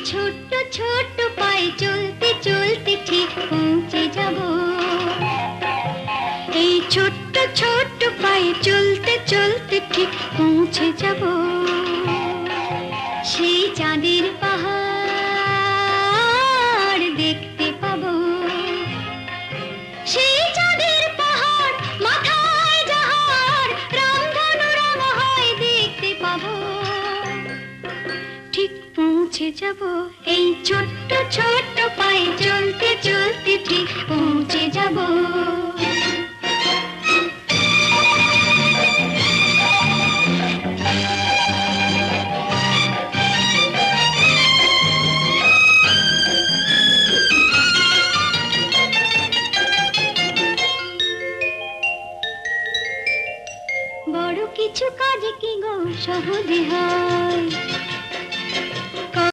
ছোট্ট ছোট্ট পায়ে চলতে চলতে ঠিক পৌঁছে যাব। এই ছোট্ট ছোট্ট পায়ে চলতে চলতে ঠিক পৌঁছে যাব সেই চাঁদের পাহাড় দেখতে পাবো। সেই চাঁদের পাহাড় মাথায় যাহার রামধনু রঙ হয় দেখতে পাবো। ঠিক পৌঁছে যাব এই ছোট্ট ছোট্ট পায়ে চলতে চলতে ঠিক পৌঁছে যাব। বড় কিছু কাজ কি গো সহজে হয়,